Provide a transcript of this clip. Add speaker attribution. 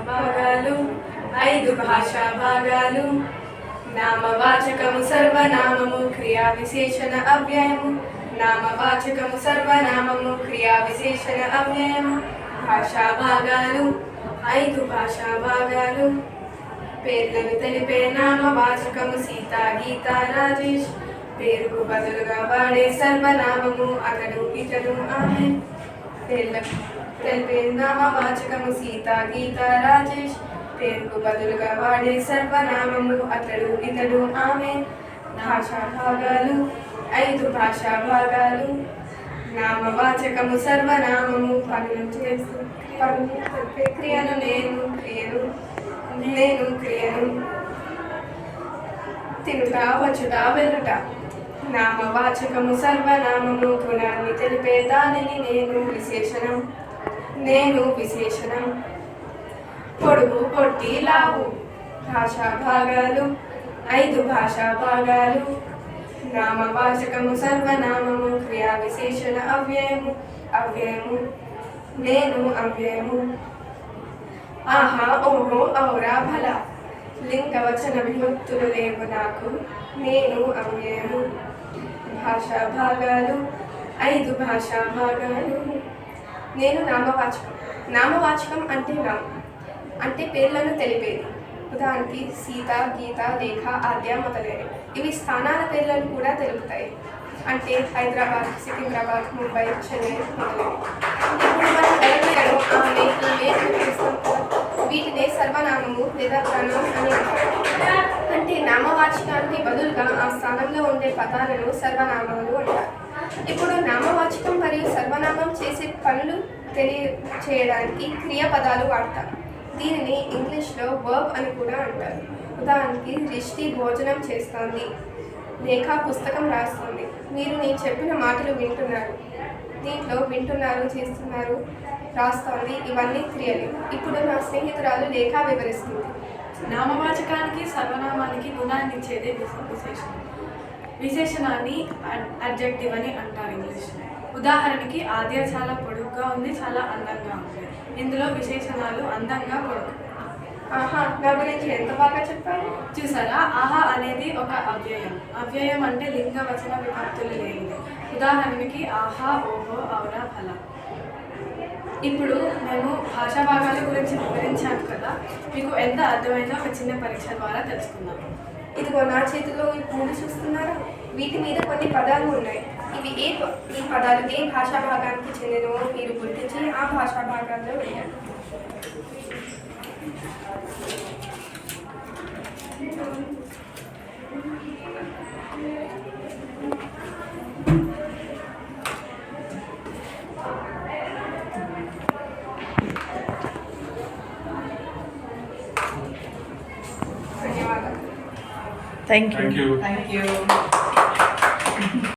Speaker 1: భాగాలు ఐదు భాషా భాగాలు నామవాచకము సర్వనామము క్రియా విశేషణ అవ్యయము నామవాచకము సర్వనామము క్రియా విశేషణ అవ్యయము భాషా భాగాలు ఐదు భాషా భాగాలు పేర్లను తెలిపే నామవాచకము సీత గీత రాజేష్ పేరుకు బదులుగా వాడే సర్వనామము అతడు ఇతడు ఆమె పేర్లకు తెలిపే నామవాచకము సీత గీత రాజేష్ పేరుకు బదులుగా వాడే సర్వనామము అతడు ఇతడు ఆమె భాషా భాగాలు ఐదు భాషా భాగాలు నామవాచకము సర్వనామము పనులు చేస్తూ పనులు తెలిపే క్రియను నేను క్రియను తినుట వచ్చుట వెళ్ళుట నామవాచకము సర్వనామము గుణాన్ని తెలిపే దానిని నేను విశేషణం పొడుగు పొట్టి లావు భాషా భాగాలు ఐదు భాషా భాగాలు నామవాచకము సర్వనామము క్రియా విశేషణ అవ్యయము నేను అవ్యయము ఆహా ఓహో ఔరా భల లింగవచన విభక్తులు లేవు నాకు నేను అవ్యయము భాషా భాగాలు ఐదు భాషా భాగాలు నేను నామవాచకం అంటే పేర్లను తెలిపేది ఉదాహరణకి సీత గీత రేఖ ఆద్య మొదలైనవి ఇవి స్థానాల పేర్లను కూడా తెలుపుతాయి అంటే హైదరాబాద్ సికింద్రాబాద్ ముంబై చెన్నై మొదలైనవి ఇప్పుడు మనం ఎవరికైనా ఆమె వీటినే సర్వనామము లేదా ప్రణవం అని అంటారు అంటే నామవాచకానికి బదులుగా ఆ స్థానంలో ఉండే పదాలను సర్వనామాలు అంటారు ఇప్పుడు నామవాచకం మరియు సర్వనామం చేసే పనులు తెలియచేయడానికి క్రియాపదాలు వాడతారు దీనిని ఇంగ్లీష్లో వర్బ్ అని కూడా అంటారు ఉదాహరణకి రిష్టి భోజనం చేస్తోంది రేఖ పుస్తకం రాస్తుంది మీరు నేను చెప్పిన మాటలు వింటున్నారు దీంట్లో వింటున్నారు చేస్తున్నారు రాస్తోంది ఇవన్నీ క్రియలు ఇప్పుడు నా స్నేహితురాలు రేఖ వివరిస్తుంది
Speaker 2: నామవాచకానికి సర్వనామానికి గుణాన్ని ఇచ్చేదే విశేషణాన్ని అడ్జెక్టివ్ అని అంటారు ఇంగ్లీష్లో ఉదాహరణకి ఆద్య చాలా పొడుగ్గా ఉంది చాలా అందంగా ఉంది ఇందులో విశేషణాలు అందంగా పొడుగు
Speaker 1: ఆహా నా గురించి ఎంత బాగా చెప్పారు
Speaker 2: చూసారా ఆహా అనేది ఒక అవ్యయం అంటే లింగవచన విభక్తులు లేనిది ఉదాహరణకి ఆహా ఓహో ఔరా ఫల ఇప్పుడు మేము భాషా భాగాల గురించి వివరించాను కదా మీకు ఎంత అర్థమైందో ఒక చిన్న పరీక్ష ద్వారా తెలుసుకుందాం
Speaker 1: ఇదిగో నా చేతిలో ఈ పూలు చూస్తున్నారా వీటి మీద కొన్ని పదాలు ఉన్నాయి ఇవి ఈ పదాలు ఏ భాషా భాగానికి చెందినవో మీరు గుర్తించి ఆ భాషా భాగాల్లో వేయాలి ధన్యవాదాలు
Speaker 3: Thank you.